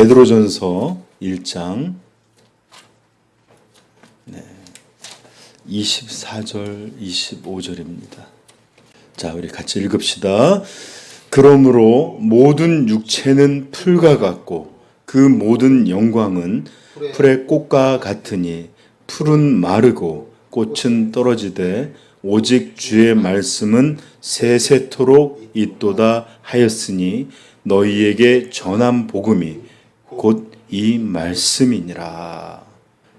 베드로전서 1장 24절 25절입니다. 자, 우리 같이 읽읍시다. 그러므로 모든 육체는 풀과 같고 그 모든 영광은 풀의 꽃과 같으니 풀은 마르고 꽃은 떨어지되 오직 주의 말씀은 세세토록 있도다 하였으니 너희에게 전한 복음이 곧 이 말씀이니라.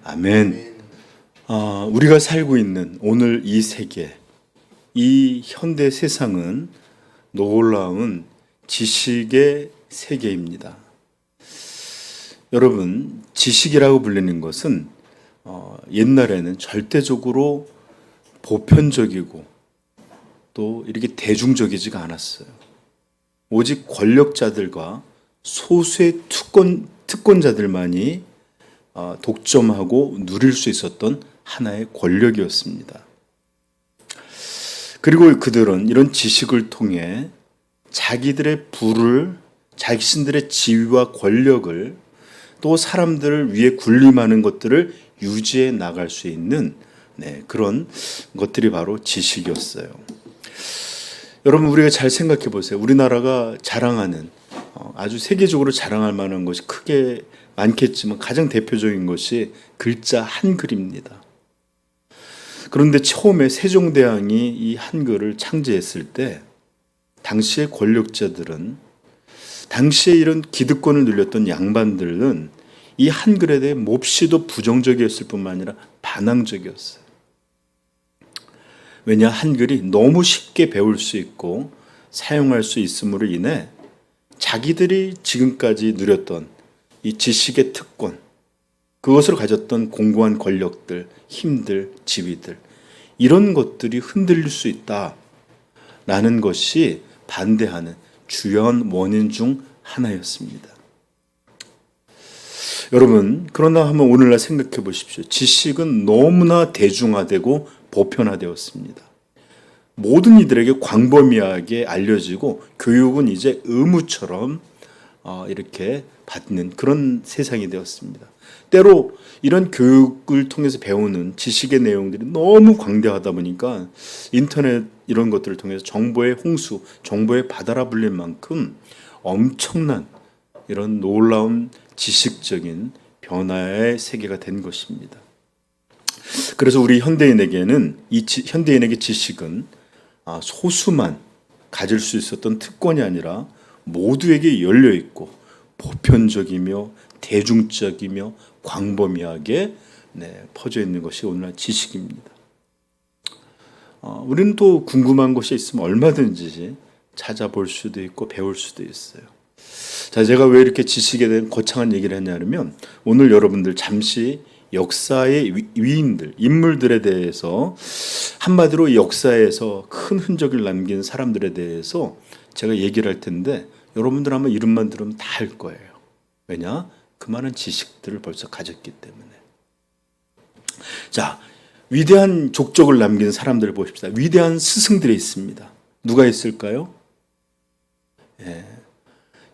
아멘. 우리가 살고 있는 오늘 이 세계, 이 현대 세상은 놀라운 지식의 세계입니다. 여러분, 지식이라고 불리는 것은 옛날에는 절대적으로 보편적이고 또 이렇게 대중적이지가 않았어요. 오직 권력자들과 소수의 특권자들만이 독점하고 누릴 수 있었던 하나의 권력이었습니다. 그리고 그들은 이런 지식을 통해 자기들의 부를, 자신들의 지위와 권력을 또 사람들을 위해 군림하는 것들을 유지해 나갈 수 있는 그런 것들이 바로 지식이었어요. 여러분, 우리가 잘 생각해 보세요. 우리나라가 자랑하는 아주 세계적으로 자랑할 만한 것이 크게 많겠지만 가장 대표적인 것이 글자 한글입니다. 그런데 처음에 세종대왕이 이 한글을 창제했을 때 당시의 권력자들은, 당시에 이런 기득권을 누렸던 양반들은 이 한글에 대해 몹시도 부정적이었을 뿐만 아니라 반항적이었어요. 왜냐, 한글이 너무 쉽게 배울 수 있고 사용할 수 있음으로 인해 자기들이 지금까지 누렸던 이 지식의 특권, 그것을 가졌던 공고한 권력들, 힘들, 지위들, 이런 것들이 흔들릴 수 있다라는 것이 반대하는 주요한 원인 중 하나였습니다. 여러분, 그러나 한번 오늘날 생각해 보십시오. 지식은 너무나 대중화되고 보편화되었습니다. 모든 이들에게 광범위하게 알려지고 교육은 이제 의무처럼 이렇게 받는 그런 세상이 되었습니다. 때로 이런 교육을 통해서 배우는 지식의 내용들이 너무 광대하다 보니까 인터넷 이런 것들을 통해서 정보의 홍수, 정보의 바다라 불릴 만큼 엄청난 이런 놀라운 지식적인 변화의 세계가 된 것입니다. 그래서 우리 현대인에게는 현대인에게 지식은 소수만 가질 수 있었던 특권이 아니라 모두에게 열려 있고 보편적이며 대중적이며 광범위하게 퍼져 있는 것이 오늘날 지식입니다. 우리는 또 궁금한 것이 있으면 얼마든지 찾아볼 수도 있고 배울 수도 있어요. 자, 제가 왜 이렇게 지식에 대한 거창한 얘기를 했냐면, 오늘 여러분들 잠시 역사의 위인들, 인물들에 대해서, 한마디로 역사에서 큰 흔적을 남긴 사람들에 대해서 제가 얘기를 할 텐데, 여러분들 아마 이름만 들으면 다 알 거예요. 왜냐? 그 많은 지식들을 벌써 가졌기 때문에. 자, 위대한 족적을 남긴 사람들을 보십시다. 위대한 스승들이 있습니다. 누가 있을까요?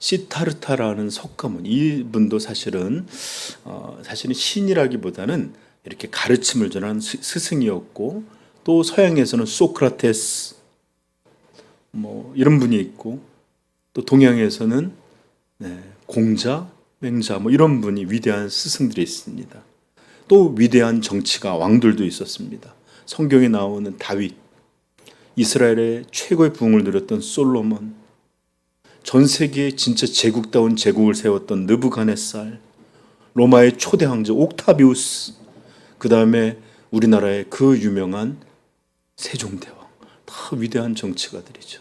시타르타라는 석가모니, 이분도 사실은 신이라기보다는 이렇게 가르침을 전한 스승이었고, 또 서양에서는 소크라테스 이런 분이 있고, 또 동양에서는 공자, 맹자 이런 분이 위대한 스승들이 있습니다. 또 위대한 정치가 왕들도 있었습니다. 성경에 나오는 다윗, 이스라엘의 최고의 부흥을 누렸던 솔로몬, 전 세계에 진짜 제국다운 제국을 세웠던 느부갓네살, 로마의 초대 황제 옥타비우스, 그 다음에 우리나라의 그 유명한 세종대왕, 다 위대한 정치가들이죠.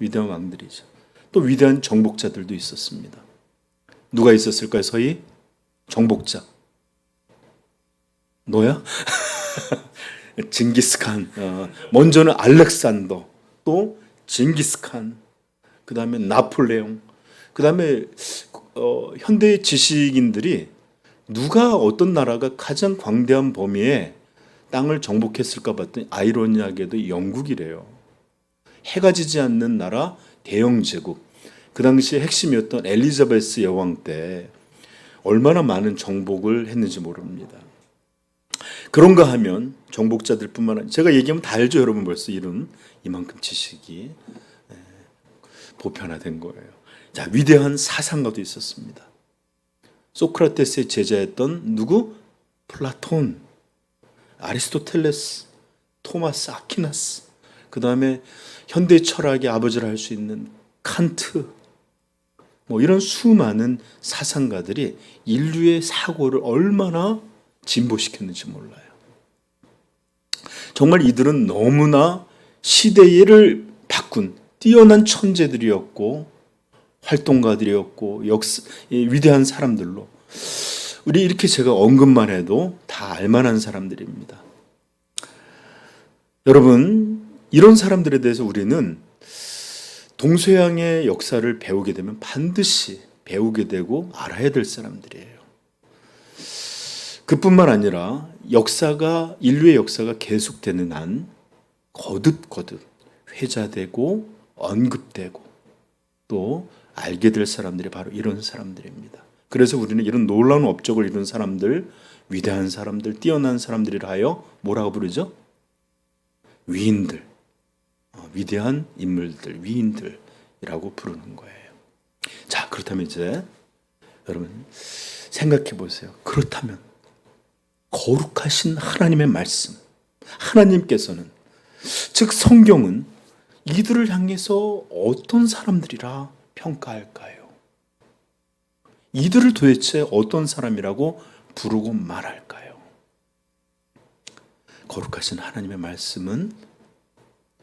위대한 왕들이죠. 또 위대한 정복자들도 있었습니다. 누가 있었을까요? 서희? 정복자. 너야? 징기스칸. 먼저는 알렉산더, 또 징기스칸, 그 다음에 나폴레옹, 그 다음에 현대 지식인들이 누가, 어떤 나라가 가장 광대한 범위에 땅을 정복했을까 봤더니 아이러니하게도 영국이래요. 해가 지지 않는 나라, 대영 제국. 그 당시에 핵심이었던 엘리자베스 여왕 때 얼마나 많은 정복을 했는지 모릅니다. 그런가 하면 정복자들뿐만 아니라 제가 얘기하면 다 알죠, 여러분. 벌써 이만큼 지식이 보편화된 거예요. 자, 위대한 사상가도 있었습니다. 소크라테스의 제자였던 누구? 플라톤, 아리스토텔레스, 토마스 아퀴나스, 그 다음에 현대 철학의 아버지를 할 수 있는 칸트, 이런 수많은 사상가들이 인류의 사고를 얼마나 진보시켰는지 몰라요. 정말 이들은 너무나 시대를 바꾼 뛰어난 천재들이었고 활동가들이었고 위대한 사람들로 우리 이렇게 제가 언급만 해도 다 알만한 사람들입니다. 여러분, 이런 사람들에 대해서 우리는 동서양의 역사를 배우게 되면 반드시 배우게 되고 알아야 될 사람들이에요. 그뿐만 아니라 인류의 역사가 계속되는 한 거듭 회자되고 언급되고 또 알게 될 사람들이 바로 이런 사람들입니다. 그래서 우리는 이런 놀라운 업적을 이룬 사람들, 위대한 사람들, 뛰어난 사람들이라 하여 뭐라고 부르죠? 위인들, 위대한 인물들, 위인들이라고 부르는 거예요. 자, 그렇다면 이제 여러분 생각해 보세요. 그렇다면 거룩하신 하나님의 말씀, 하나님께서는 즉 성경은 이들을 향해서 어떤 사람들이라 평가할까요? 이들을 도대체 어떤 사람이라고 부르고 말할까요? 거룩하신 하나님의 말씀은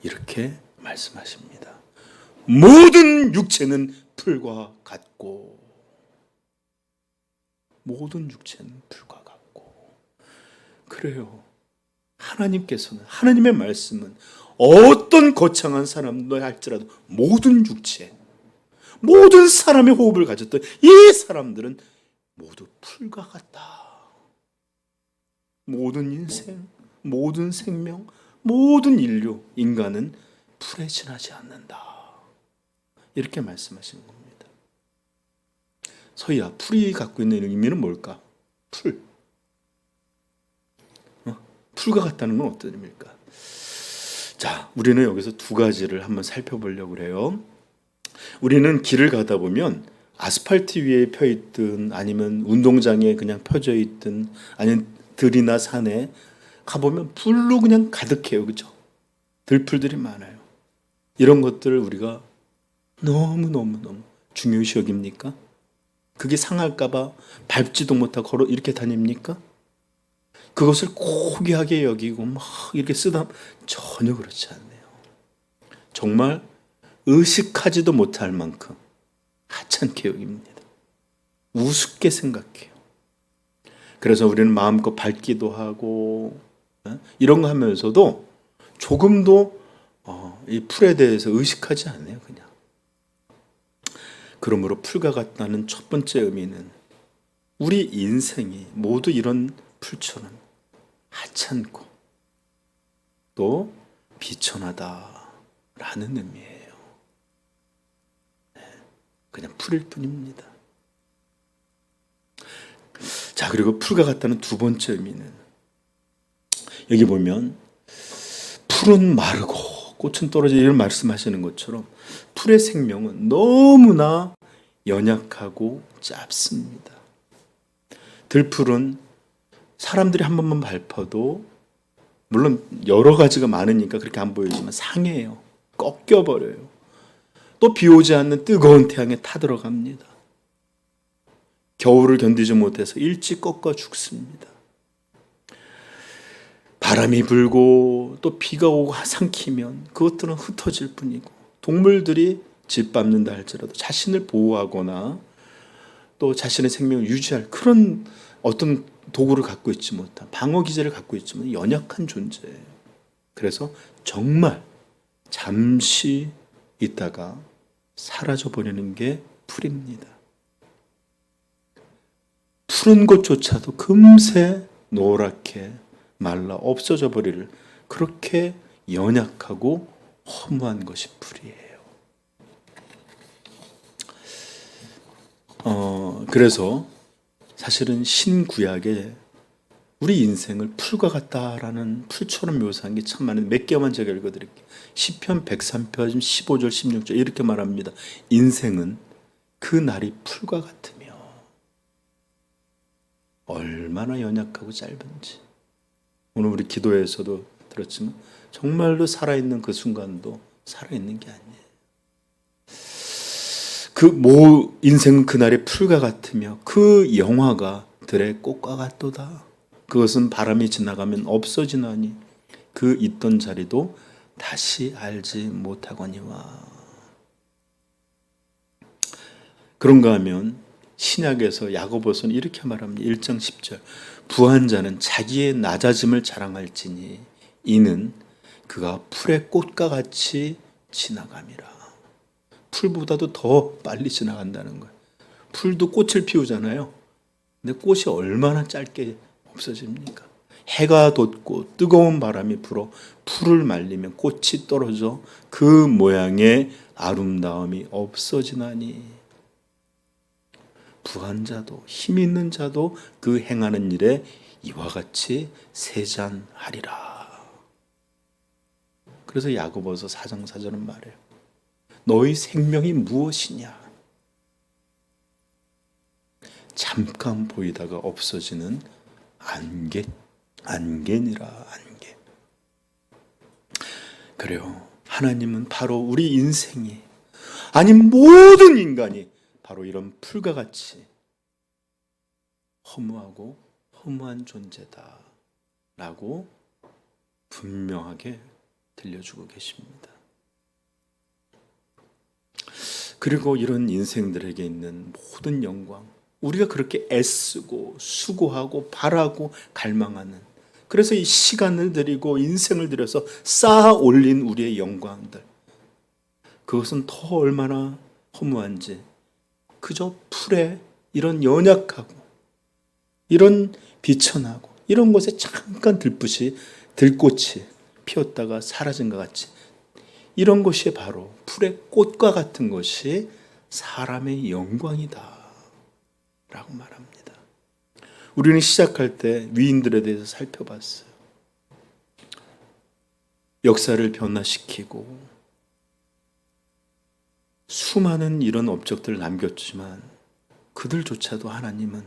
이렇게 말씀하십니다. 모든 육체는 풀과 같고, 모든 육체는 풀과 같고. 그래요. 하나님께서는, 하나님의 말씀은 어떤 거창한 사람도 할지라도 모든 육체, 모든 사람의 호흡을 가졌던 이 사람들은 모두 풀과 같다. 모든 인생, 모든 생명, 모든 인류, 인간은 풀에 지나지 않는다. 이렇게 말씀하시는 겁니다. 서희야, 풀이 갖고 있는 의미는 뭘까? 풀. 풀과 같다는 건 어떤 의미일까? 자, 우리는 여기서 두 가지를 한번 살펴보려고 해요. 우리는 길을 가다 보면 아스팔트 위에 펴 있든 아니면 운동장에 그냥 펴져 있든 아니면 들이나 산에 가보면 풀로 그냥 가득해요. 그죠? 들풀들이 많아요. 이런 것들을 우리가 너무 중요시 여깁니까? 그게 상할까봐 밟지도 못하고 걸어 이렇게 다닙니까? 그것을 고귀하게 여기고 막 이렇게 쓰다 전혀 그렇지 않네요. 정말 의식하지도 못할 만큼 하찮게 여깁니다. 우습게 생각해요. 그래서 우리는 마음껏 밟기도 하고 이런 거 하면서도 조금도 이 풀에 대해서 의식하지 않아요. 그냥. 그러므로 풀과 같다는 첫 번째 의미는 우리 인생이 모두 이런 풀처럼 하찮고 또 비천하다라는 의미예요. 그냥 풀일 뿐입니다. 자, 그리고 풀과 같다는 두 번째 의미는 여기 보면 풀은 마르고 꽃은 떨어져 이런 말씀하시는 것처럼 풀의 생명은 너무나 연약하고 짧습니다. 들풀은 사람들이 한 번만 밟아도 물론 여러 가지가 많으니까 그렇게 안 보이지만 상해요. 꺾여버려요. 또 비 오지 않는 뜨거운 태양에 타들어갑니다. 겨울을 견디지 못해서 일찍 꺾어 죽습니다. 바람이 불고 또 비가 오고 삼키면 그것들은 흩어질 뿐이고 동물들이 짓밟는다 할지라도 자신을 보호하거나 또 자신의 생명을 유지할 그런 어떤 도구를 갖고 있지 못한 방어 기제를 갖고 있지만 연약한 존재예요. 그래서 정말 잠시 있다가 사라져 버리는 게 풀입니다. 푸른 곳조차도 금세 노랗게 말라 없어져 버릴 그렇게 연약하고 허무한 것이 풀이에요. 그래서 사실은 신구약에 우리 인생을 풀과 같다라는 풀처럼 묘사한 게 참 많은데 몇 개만 제가 읽어드릴게요. 시편 103편 15절 16절 이렇게 말합니다. 인생은 그 날이 풀과 같으며 얼마나 연약하고 짧은지. 오늘 우리 기도에서도 들었지만 정말로 살아있는 그 순간도 살아있는 게 아니에요. 인생은 그날의 풀과 같으며 그 영화가 들의 꽃과 같도다. 그것은 바람이 지나가면 없어지나니 그 있던 자리도 다시 알지 못하거니와. 그런가 하면 신약에서 야고보서는 이렇게 말합니다. 1장 10절 부한 자는 자기의 낮아짐을 자랑할지니 이는 그가 풀의 꽃과 같이 지나감이라. 풀보다도 더 빨리 지나간다는 거예요. 풀도 꽃을 피우잖아요. 근데 꽃이 얼마나 짧게 없어집니까? 해가 돋고 뜨거운 바람이 불어 풀을 말리면 꽃이 떨어져 그 모양의 아름다움이 없어지나니 부한 자도 힘 있는 자도 그 행하는 일에 이와 같이 세잔하리라. 그래서 야고보서 4장 4절은 말해요. 너희 생명이 무엇이냐? 잠깐 보이다가 없어지는 안개니라. 안개. 그래요. 하나님은 바로 우리 인생이 아니 모든 인간이 바로 이런 풀과 같이 허무하고 허무한 존재다 라고 분명하게 들려주고 계십니다. 그리고 이런 인생들에게 있는 모든 영광, 우리가 그렇게 애쓰고 수고하고 바라고 갈망하는, 그래서 이 시간을 들이고 인생을 들여서 쌓아 올린 우리의 영광들, 그것은 더 얼마나 허무한지 그저 풀에 이런 연약하고 이런 비천하고 이런 곳에 잠깐 들꽃이 피었다가 사라진 것 같이 이런 것이 바로 풀의 꽃과 같은 것이 사람의 영광이다 라고 말합니다. 우리는 시작할 때 위인들에 대해서 살펴봤어요. 역사를 변화시키고 수많은 이런 업적들을 남겼지만 그들조차도 하나님은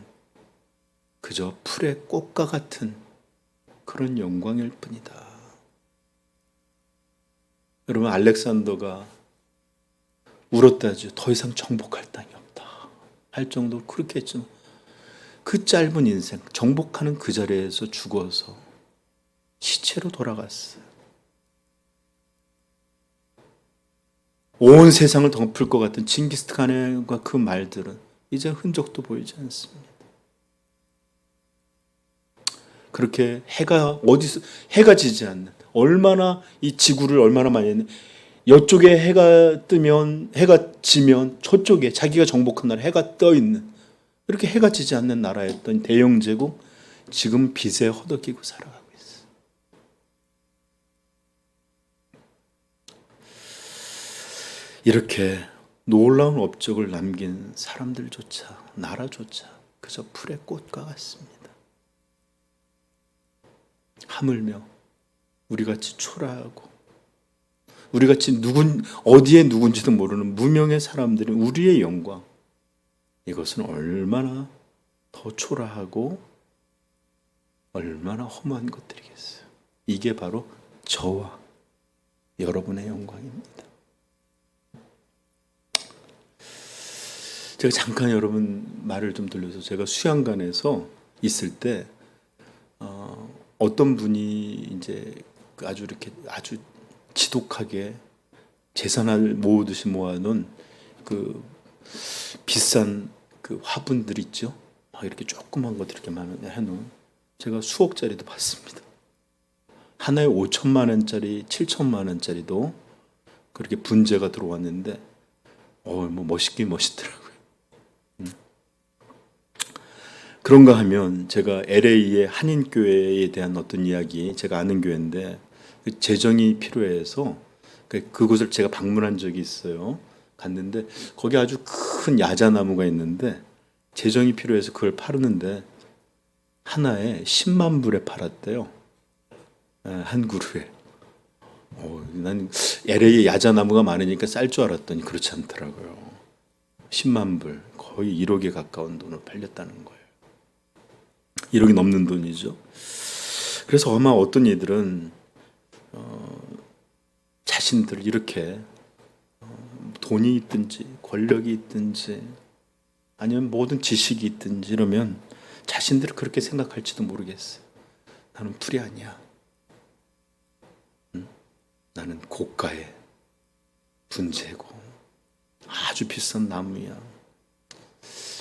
그저 풀의 꽃과 같은 그런 영광일 뿐이다. 여러분, 알렉산더가 울었다죠. 더 이상 정복할 땅이 없다 할 정도로 그렇게 했지만 그 짧은 인생, 정복하는 그 자리에서 죽어서 시체로 돌아갔어요. 온 세상을 덮을 것 같은 징기스칸과 그 말들은 이제 흔적도 보이지 않습니다. 그렇게 해가 지지 않는, 얼마나 이 지구를 얼마나 많이 했는, 이쪽에 해가 뜨면, 해가 지면 저쪽에 자기가 정복한 나라 해가 떠 있는, 이렇게 해가 지지 않는 나라였던 대영 제국, 지금 빚에 허덕이고 살아가고 있어요. 이렇게 놀라운 업적을 남긴 사람들조차, 나라조차 그저 풀의 꽃과 같습니다. 하물며 우리같이 초라하고 우리같이 어디에 누군지도 모르는 무명의 사람들이 우리의 영광, 이것은 얼마나 더 초라하고 얼마나 허무한 것들이겠어요. 이게 바로 저와 여러분의 영광입니다. 제가 잠깐 여러분 말을 좀 들려서, 제가 수양관에서 있을 때 어떤 분이 이제 아주 지독하게 재산을 모으듯이 모아놓은 그 비싼 그 화분들 있죠. 막 이렇게 조그만 것들 이렇게 해놓은, 제가 수억짜리도 봤습니다. 하나에 5천만 원짜리, 7천만 원짜리도 그렇게 분재가 들어왔는데, 뭐 멋있긴 멋있더라고요. 그런가 하면 제가 LA의 한인교회에 대한 어떤 이야기, 제가 아는 교회인데 재정이 필요해서 그곳을 제가 방문한 적이 있어요. 갔는데 거기 아주 큰 큰 야자나무가 있는데 재정이 필요해서 그걸 팔았는데 하나에 10만 불에 팔았대요. 한 그루에. 난 LA에 야자나무가 많으니까 쌀 줄 알았더니 그렇지 않더라고요. 10만 불, 거의 1억에 가까운 돈을 팔렸다는 거예요. 1억이 넘는 돈이죠. 그래서 아마 어떤 이들은 자신들 이렇게 돈이 있든지 권력이 있든지 아니면 모든 지식이 있든지 이러면 자신들을 그렇게 생각할지도 모르겠어요. 나는 풀이 아니야. 나는 고가의 분재고 아주 비싼 나무야.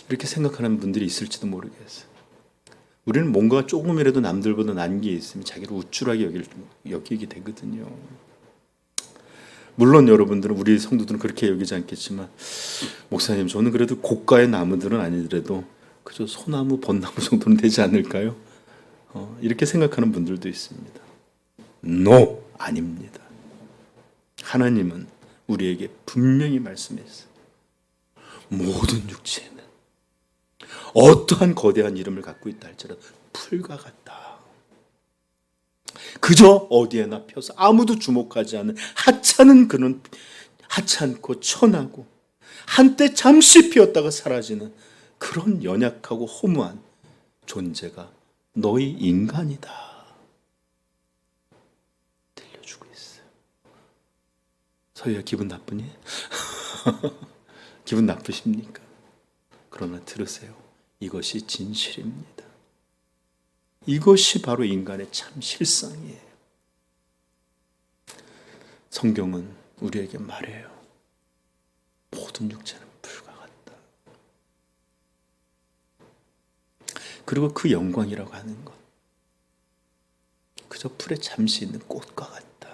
이렇게 생각하는 분들이 있을지도 모르겠어요. 우리는 뭔가 조금이라도 남들보다 난 게 있으면 자기를 우쭐하게 여기게 되거든요. 물론 여러분들은, 우리 성도들은 그렇게 여기지 않겠지만, 목사님 저는 그래도 고가의 나무들은 아니더라도 그저 소나무, 벚나무 정도는 되지 않을까요? 이렇게 생각하는 분들도 있습니다. No! 아닙니다. 하나님은 우리에게 분명히 말씀했어요. 모든 육체는 어떠한 거대한 이름을 갖고 있다 할지라도 풀과 같다. 그저 어디에나 펴서 아무도 주목하지 않는 하찮은 그는 하찮고 천하고 한때 잠시 피었다가 사라지는 그런 연약하고 허무한 존재가 너희 인간이다. 들려주고 있어요. 서희야 기분 나쁘니? 기분 나쁘십니까? 그러나 들으세요. 이것이 진실입니다. 이것이 바로 인간의 참 실상이에요. 성경은 우리에게 말해요. 모든 육체는 풀과 같다. 그리고 그 영광이라고 하는 것, 그저 풀에 잠시 있는 꽃과 같다.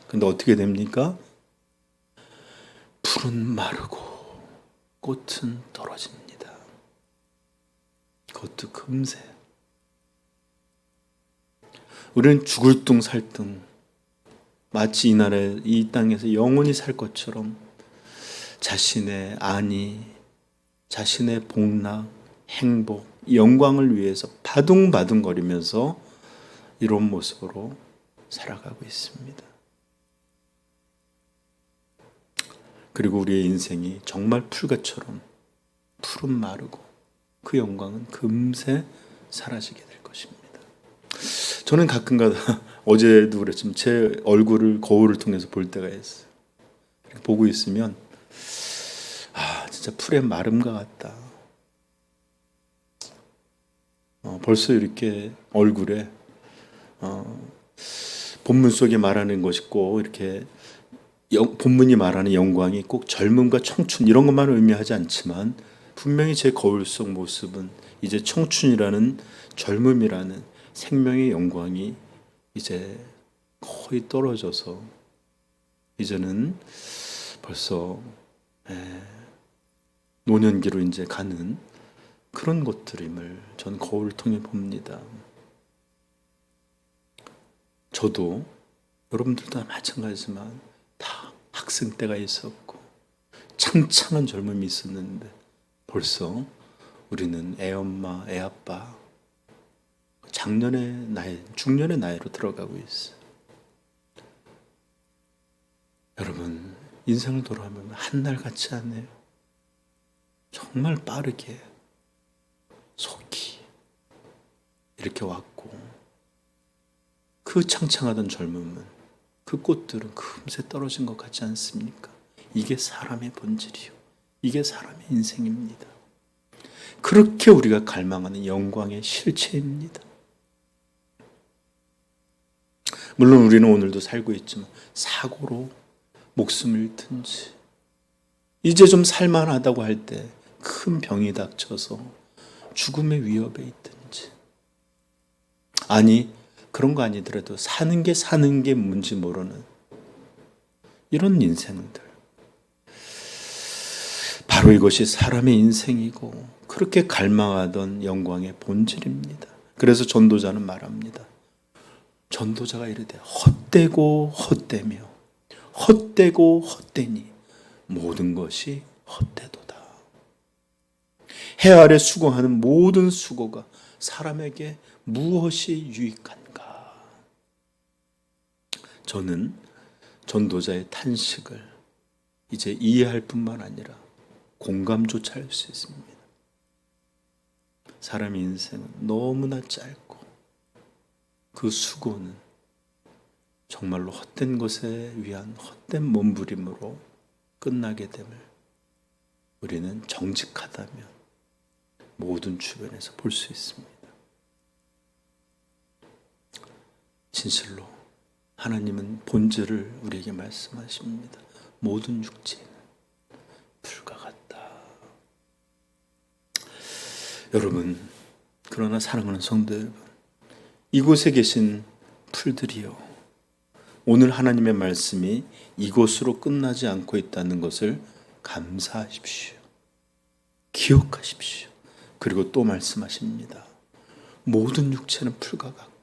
근데 어떻게 됩니까? 풀은 마르고 꽃은 떨어집니다. 그것도 금세. 우리는 죽을 둥 살 둥, 마치 이 땅에서 영원히 살 것처럼 자신의 안위, 자신의 복락, 행복, 영광을 위해서 바둥바둥거리면서 이런 모습으로 살아가고 있습니다. 그리고 우리의 인생이 정말 풀같처럼 푸른 마르고 그 영광은 금세 사라지게 될 것입니다. 저는 가끔가다 어제도 그랬지만 제 얼굴을 거울을 통해서 볼 때가 있어요. 이렇게 보고 있으면 진짜 풀의 마름과 같다. 벌써 이렇게 얼굴에 본문 속에 말하는 것이 꼭 이렇게 본문이 말하는 영광이 꼭 젊음과 청춘 이런 것만 의미하지 않지만 분명히 제 거울 속 모습은 이제 청춘이라는 젊음이라는 생명의 영광이 이제 거의 떨어져서 이제는 벌써 노년기로 이제 가는 그런 것들임을 전 거울을 통해 봅니다. 저도 여러분들도 마찬가지지만 다 학생 때가 있었고 창창한 젊음이 있었는데 벌써 우리는 애엄마, 애아빠 작년의 나이, 중년의 나이로 들어가고 있어요. 여러분 인생을 돌아보면 한날 같지 않네요. 정말 빠르게 속히 이렇게 왔고 그 창창하던 젊음은 그 꽃들은 금세 떨어진 것 같지 않습니까? 이게 사람의 본질이요. 이게 사람의 인생입니다. 그렇게 우리가 갈망하는 영광의 실체입니다. 물론 우리는 오늘도 살고 있지만 사고로 목숨을 잃든지 이제 좀 살만하다고 할 때 큰 병이 닥쳐서 죽음의 위협에 있든지 아니 그런 거 아니더라도 사는 게 뭔지 모르는 이런 인생들 바로 이것이 사람의 인생이고 그렇게 갈망하던 영광의 본질입니다. 그래서 전도자는 말합니다. 전도자가 이르되 헛되고 헛되며 헛되고 헛되니 모든 것이 헛되도다. 해 아래 수고하는 모든 수고가 사람에게 무엇이 유익한가? 저는 전도자의 탄식을 이제 이해할 뿐만 아니라 공감조차 할 수 있습니다. 사람의 인생은 너무나 짧고 그 수고는 정말로 헛된 것에 위한 헛된 몸부림으로 끝나게 됨을 우리는 정직하다면 모든 주변에서 볼 수 있습니다. 진실로 하나님은 본질을 우리에게 말씀하십니다. 모든 육체는 풀과 같다. 여러분, 그러나 사랑하는 성도 여러분, 이곳에 계신 풀들이요, 오늘 하나님의 말씀이 이곳으로 끝나지 않고 있다는 것을 감사하십시오. 기억하십시오. 그리고 또 말씀하십니다. 모든 육체는 풀과 같고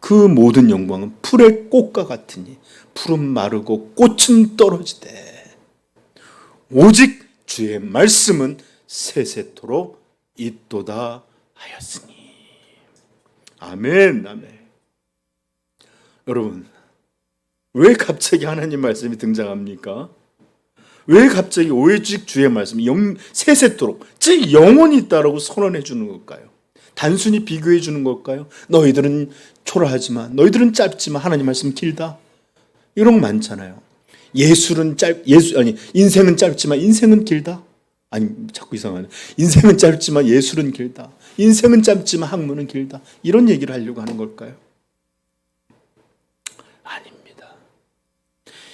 그 모든 영광은 풀의 꽃과 같으니 풀은 마르고 꽃은 떨어지되 오직 주의 말씀은 세세토록 있도다 하였으니. 아멘, 아멘. 여러분, 왜 갑자기 하나님 말씀이 등장합니까? 왜 갑자기 오직 주의 말씀이 세세토록, 즉 영원히 있다라고 선언해 주는 걸까요? 단순히 비교해 주는 걸까요? 너희들은 초라하지만, 너희들은 짧지만 하나님 말씀 길다. 이런 거 많잖아요. 인생은 짧지만 인생은 길다. 아니, 자꾸 이상하네. 인생은 짧지만 예술은 길다. 인생은 짧지만 학문은 길다. 이런 얘기를 하려고 하는 걸까요? 아닙니다.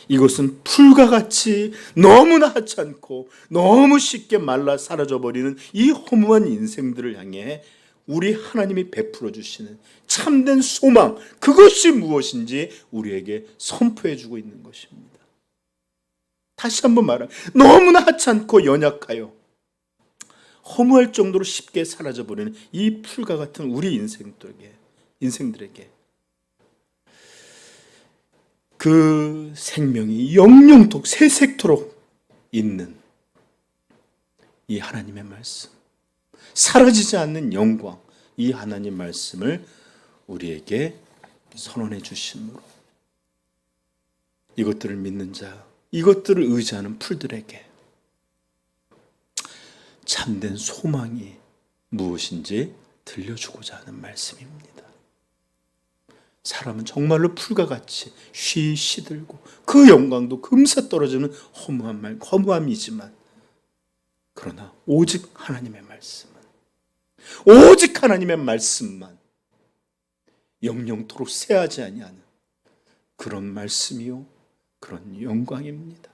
이것은 풀과 같이 너무나 하찮고 너무 쉽게 말라 사라져버리는 이 허무한 인생들을 향해 우리 하나님이 베풀어 주시는 참된 소망, 그것이 무엇인지 우리에게 선포해 주고 있는 것입니다. 다시 한번 말하면 너무나 하찮고 연약하여 허무할 정도로 쉽게 사라져버리는 이 풀과 같은 우리 인생들에게 그 생명이 영영토록 세세토록 있는 이 하나님의 말씀, 사라지지 않는 영광, 이 하나님 말씀을 우리에게 선언해 주심으로 이것들을 믿는 자, 이것들을 의지하는 풀들에게 참된 소망이 무엇인지 들려주고자 하는 말씀입니다. 사람은 정말로 풀과 같이 시들고 그 영광도 금세 떨어지는 허무함이지만, 그러나 오직 하나님의 말씀은, 오직 하나님의 말씀만 영영토록 쇠하지 아니하는 그런 말씀이요, 그런 영광입니다.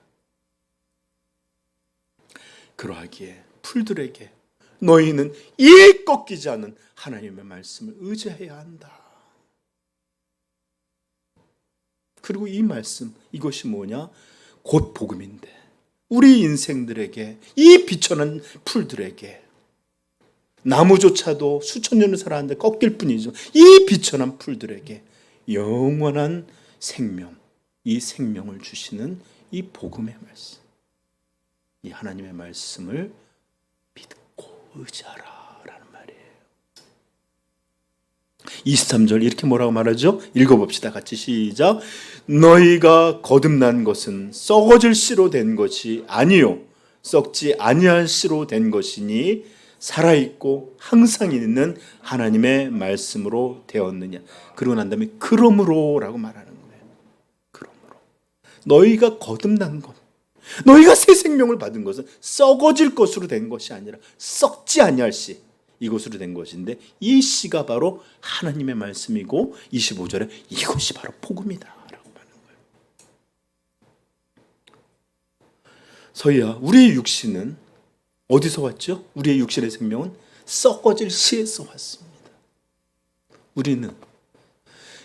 그러하기에 풀들에게 너희는 이 꺾이지 않는 하나님의 말씀을 의지해야 한다. 그리고 이 말씀, 이것이 뭐냐? 곧 복음인데 우리 인생들에게, 이 비천한 풀들에게, 나무조차도 수천 년을 살았는데 꺾일 뿐이죠. 이 비천한 풀들에게 영원한 생명, 이 생명을 주시는 이 복음의 말씀, 이 하나님의 말씀을 믿고 의지하라 라는 말이에요. 23절 이렇게 뭐라고 말하죠? 읽어봅시다. 같이 시작. 너희가 거듭난 것은 썩어질 씨로 된 것이 아니요 썩지 아니할 씨로 된 것이니 살아있고 항상 있는 하나님의 말씀으로 되었느냐. 그러고 난 다음에 그러므로 라고 말하는 거예요. 그러므로 너희가 거듭난 것, 너희가 새 생명을 받은 것은 썩어질 것으로 된 것이 아니라 썩지 아니할 씨, 이것으로 된 것인데, 이 씨가 바로 하나님의 말씀이고 25절에 이것이 바로 복음이다 라고 하는 거예요. 서희야, 우리의 육신은 어디서 왔죠? 우리의 육신의 생명은 썩어질 씨에서 왔습니다. 우리는,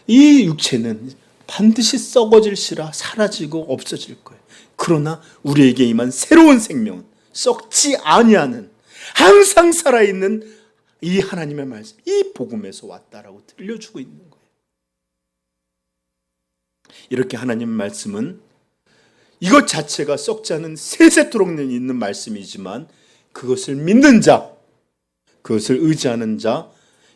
이 육체는 반드시 썩어질 씨라 사라지고 없어질 거예요. 그러나 우리에게 임한 새로운 생명은 썩지 아니하는, 항상 살아있는 이 하나님의 말씀, 이 복음에서 왔다라고 들려주고 있는 거예요. 이렇게 하나님의 말씀은 이것 자체가 썩지 않은 세세토록 있는 말씀이지만 그것을 믿는 자, 그것을 의지하는 자,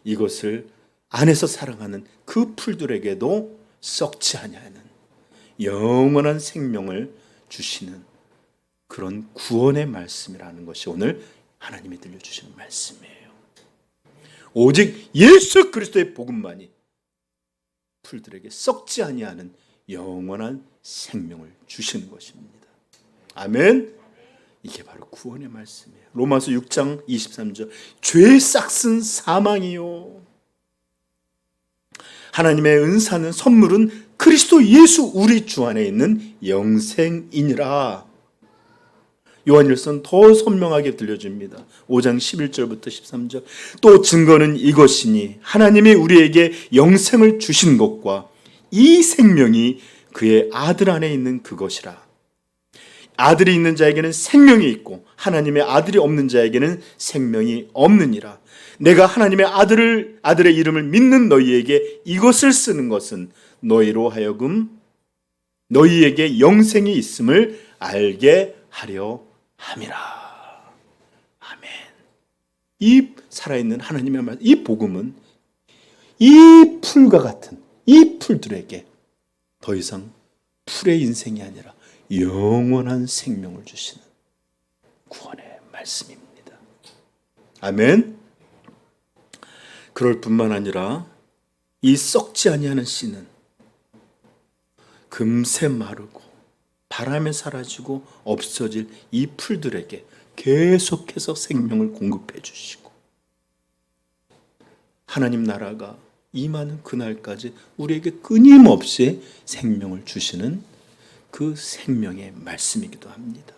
이것을 안에서 사랑하는 그 풀들에게도 썩지 아니하는 영원한 생명을 주시는 그런 구원의 말씀이라는 것이 오늘 하나님이 들려주시는 말씀이에요. 오직 예수 그리스도의 복음만이 풀들에게 썩지 아니하는 영원한 생명을 주시는 것입니다. 아멘. 이게 바로 구원의 말씀이에요. 로마서 6장 23절 죄의 싹슨 사망이요 하나님의 은사는 선물은 그리스도 예수 우리 주 안에 있는 영생이니라. 요한일서는 더 선명하게 들려줍니다. 5장 11절부터 13절 또 증거는 이것이니 하나님이 우리에게 영생을 주신 것과 이 생명이 그의 아들 안에 있는 그것이라. 아들이 있는 자에게는 생명이 있고 하나님의 아들이 없는 자에게는 생명이 없느니라. 내가 하나님의 아들의 이름을 믿는 너희에게 이것을 쓰는 것은 너희로 하여금 너희에게 영생이 있음을 알게 하려 함이라. 아멘. 이 살아있는 하나님의 말, 이 복음은 이 풀과 같은 이 풀들에게 더 이상 풀의 인생이 아니라 영원한 생명을 주시는 구원의 말씀입니다. 아멘. 그럴 뿐만 아니라 이 썩지 아니하는 씨는 금세 마르고 바람에 사라지고 없어질 이 풀들에게 계속해서 생명을 공급해 주시고 하나님 나라가 임하는 그날까지 우리에게 끊임없이 생명을 주시는 그 생명의 말씀이기도 합니다.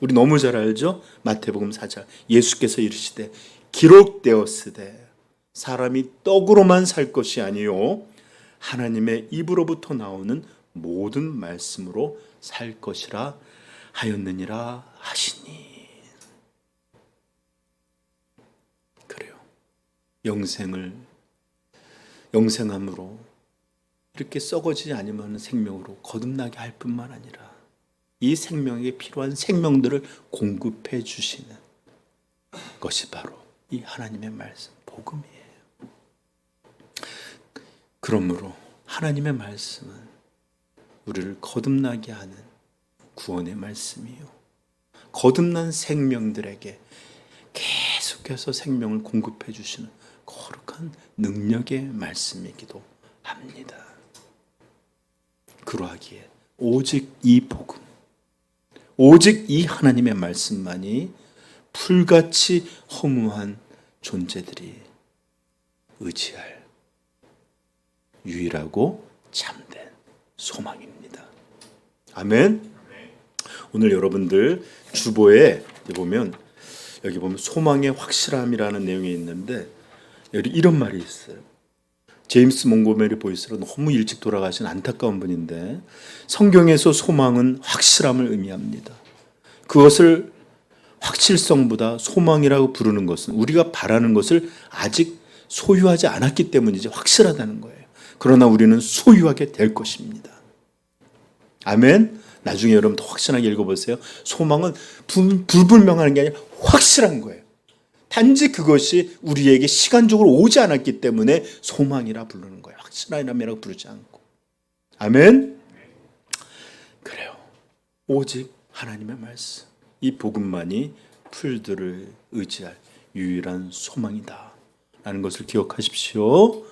우리 너무 잘 알죠? 마태복음 4장 예수께서 이르시되 기록되었으되 사람이 떡으로만 살 것이 아니요 하나님의 입으로부터 나오는 모든 말씀으로 살 것이라 하였느니라 하시니. 그래요. 영생함으로 이렇게 썩어지지 않으면 생명으로 거듭나게 할 뿐만 아니라 이 생명에 필요한 생명들을 공급해 주시는 것이 바로 이 하나님의 말씀, 복음이에요. 그러므로 하나님의 말씀은 우리를 거듭나게 하는 구원의 말씀이요. 거듭난 생명들에게 계속해서 생명을 공급해 주시는 거룩한 능력의 말씀이기도 합니다. 그러하기에 오직 이 복음, 오직 이 하나님의 말씀만이 풀같이 허무한 존재들이 의지할 유일하고 참된 소망입니다. 아멘. 오늘 여러분들 주보에 보면 여기 보면 소망의 확실함이라는 내용이 있는데 여기 이런 말이 있어요. 제임스 몽고메리 보이스로 너무 일찍 돌아가신 안타까운 분인데 성경에서 소망은 확실함을 의미합니다. 그것을 확실성보다 소망이라고 부르는 것은 우리가 바라는 것을 아직 소유하지 않았기 때문이지 확실하다는 거예요. 그러나 우리는 소유하게 될 것입니다. 아멘. 나중에 여러분 더 확실하게 읽어보세요. 소망은 불분명한 게 아니라 확실한 거예요. 단지 그것이 우리에게 시간적으로 오지 않았기 때문에 소망이라 부르는 거예요. 확실함이라고 부르지 않고. 아멘. 그래요. 오직 하나님의 말씀, 이 복음만이 풀들을 의지할 유일한 소망이다 라는 것을 기억하십시오.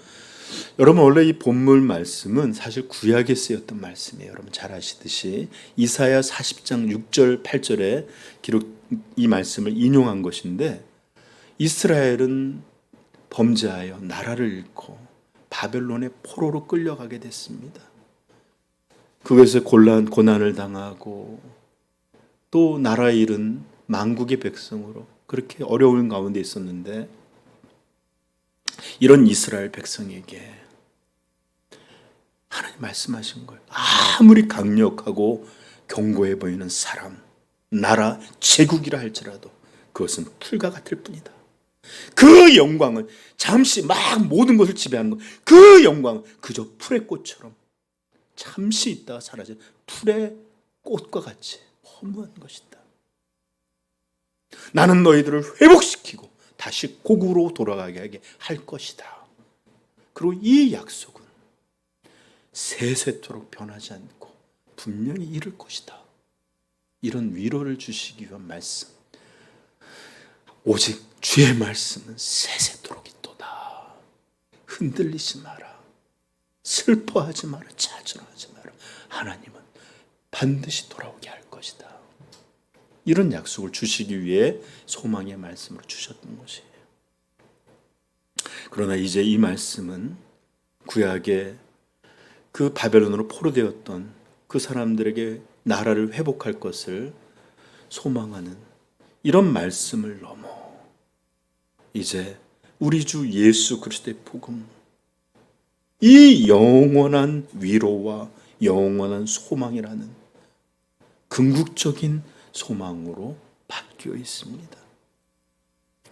여러분 원래 이 본문 말씀은 사실 구약에 쓰였던 말씀이에요. 여러분 잘 아시듯이 이사야 40장 6절 8절에 이 말씀을 인용한 것인데 이스라엘은 범죄하여 나라를 잃고 바벨론의 포로로 끌려가게 됐습니다. 그것에서 고난을 당하고 또 나라 잃은 만국의 백성으로 그렇게 어려운 가운데 있었는데 이런 이스라엘 백성에게 하나님 말씀하신 거예요. 아무리 강력하고 견고해 보이는 사람, 나라, 제국이라 할지라도 그것은 풀과 같을 뿐이다. 그 영광은 잠시 막 모든 것을 지배하는 것, 그 영광은 그저 풀의 꽃처럼 잠시 있다가 사라진 풀의 꽃과 같이 허무한 것이다. 나는 너희들을 회복시키고 다시 고국으로 돌아가게 하게 할 것이다. 그리고 이 약속은 세세토록 변하지 않고 분명히 이룰 것이다. 이런 위로를 주시기 위한 말씀. 오직 주의 말씀은 세세토록 있도다. 흔들리지 마라. 슬퍼하지 마라. 좌절하지 마라. 하나님은 반드시 돌아오게 할 것이다. 이런 약속을 주시기 위해 소망의 말씀을 주셨던 것이에요. 그러나 이제 이 말씀은 구약의 그 바벨론으로 포로되었던 그 사람들에게 나라를 회복할 것을 소망하는 이런 말씀을 넘어 이제 우리 주 예수 그리스도의 복음, 이 영원한 위로와 영원한 소망이라는 궁극적인 소망으로 바뀌어 있습니다.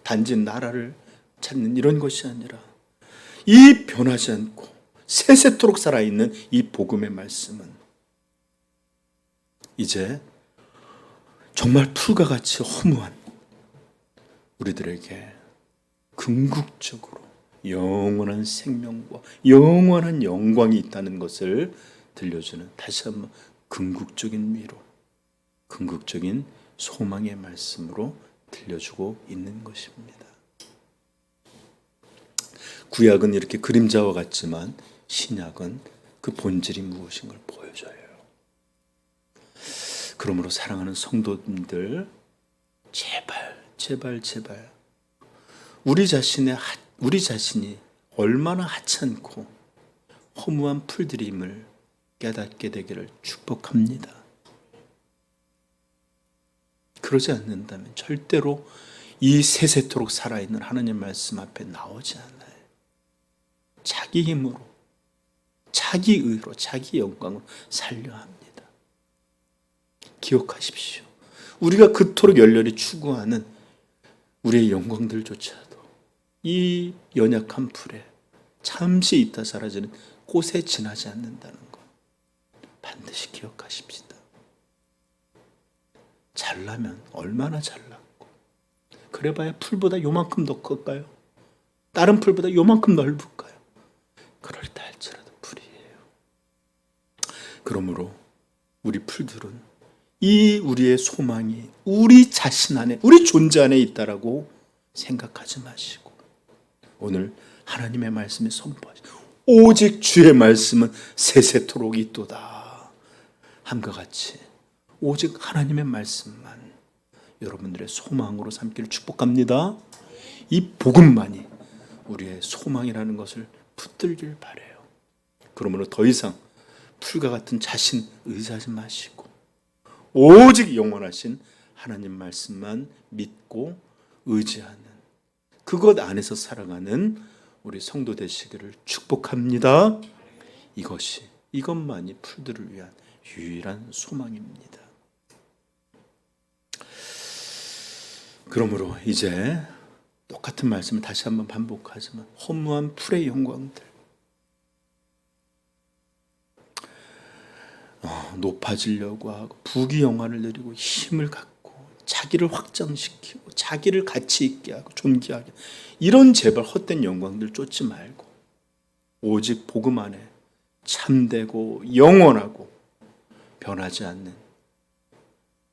단지 나라를 찾는 이런 것이 아니라 이 변하지 않고 세세토록 살아있는 이 복음의 말씀은 이제 정말 풀과 같이 허무한 우리들에게 궁극적으로 영원한 생명과 영원한 영광이 있다는 것을 들려주는 다시 한번 궁극적인 위로, 궁극적인 소망의 말씀으로 들려주고 있는 것입니다. 구약은 이렇게 그림자와 같지만 신약은 그 본질이 무엇인 걸 보여줘요. 그러므로 사랑하는 성도님들, 제발 우리 자신이 얼마나 하찮고 허무한 풀들임을 깨닫게 되기를 축복합니다. 그러지 않는다면 절대로 이 세세토록 살아있는 하나님 말씀 앞에 나오지 않아요. 자기 힘으로, 자기 의로, 자기 영광으로 살려 합니다. 기억하십시오. 우리가 그토록 열렬히 추구하는 우리의 영광들조차도 이 연약한 풀에 잠시 있다 사라지는 꽃에 지나지 않는다는 것 반드시 기억하십시다. 잘나면 얼마나 잘났고 그래봐야 풀보다 요만큼 더 클까요? 다른 풀보다 요만큼 넓을까요? 그럴 때 할지라도 풀이에요. 그러므로 우리 풀들은 이 우리의 소망이 우리 자신 안에, 우리 존재 안에 있다라고 생각하지 마시고 오늘 하나님의 말씀에 선포하시고 오직 주의 말씀은 세세토록 있도다 함과 같이 오직 하나님의 말씀만 여러분들의 소망으로 삼기를 축복합니다. 이 복음만이 우리의 소망이라는 것을 붙들길 바라요. 그러므로 더 이상 풀과 같은 자신 의지하지 마시고 오직 영원하신 하나님 말씀만 믿고 의지하는 그것 안에서 살아가는 우리 성도 되시기를 축복합니다. 이것만이 풀들을 위한 유일한 소망입니다. 그러므로 이제 똑같은 말씀을 다시 한번 반복하지만 허무한 풀의 영광들 높아지려고 하고 부귀영화를 누리고 힘을 갖고 자기를 확장시키고 자기를 가치 있게 하고 존귀하게 이런 제발 헛된 영광들 쫓지 말고 오직 복음 안에 참되고 영원하고 변하지 않는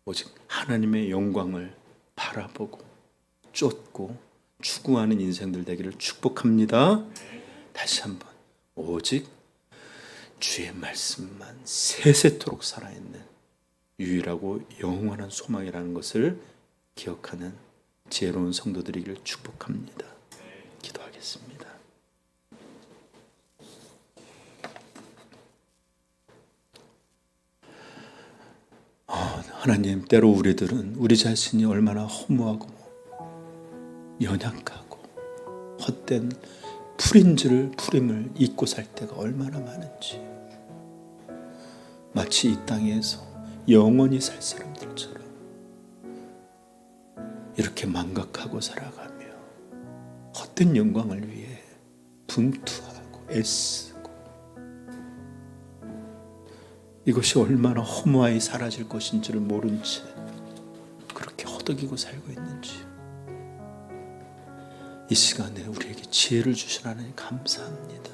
오직 하나님의 영광을 바라보고 쫓고 추구하는 인생들 되기를 축복합니다. 다시 한번 오직 주의 말씀만 세세토록 살아있는 유일하고 영원한 소망이라는 것을 기억하는 지혜로운 성도들이기를 축복합니다. 기도하겠습니다. 하나님, 때로 우리들은 우리 자신이 얼마나 허무하고 연약하고 헛된 풀임을 잊고 살 때가 얼마나 많은지 마치 이 땅에서 영원히 살 사람들처럼 이렇게 망각하고 살아가며 헛된 영광을 위해 분투하고 애쓰고 이것이 얼마나 허무하게 사라질 것인지를 모른 채 그렇게 허덕이고 살고 있는지, 이 시간에 우리에게 지혜를 주신 하나님 감사합니다.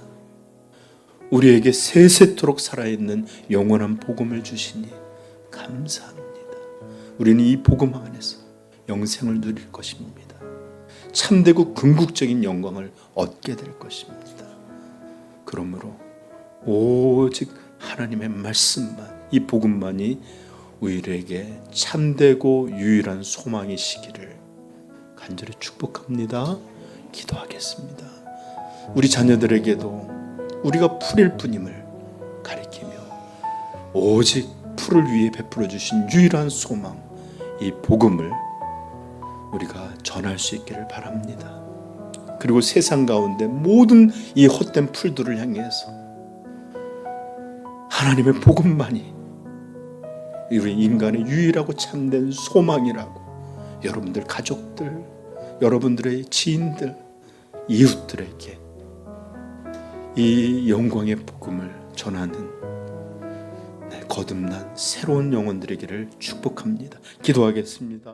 우리에게 세세토록 살아있는 영원한 복음을 주시니 감사합니다. 우리는 이 복음 안에서 영생을 누릴 것입니다. 참되고 궁극적인 영광을 얻게 될 것입니다. 그러므로 오직 하나님의 말씀만, 이 복음만이 우리에게 참되고 유일한 소망이시기를 간절히 축복합니다. 기도하겠습니다. 우리 자녀들에게도 우리가 풀일 뿐임을 가리키며 오직 풀을 위해 베풀어 주신 유일한 소망, 이 복음을 우리가 전할 수 있기를 바랍니다. 그리고 세상 가운데 모든 이 헛된 풀들을 향해서 하나님의 복음만이 우리 인간의 유일하고 참된 소망이라고 여러분들 가족들, 여러분들의 지인들, 이웃들에게 이 영광의 복음을 전하는 거듭난 새로운 영혼들에게를 축복합니다. 기도하겠습니다.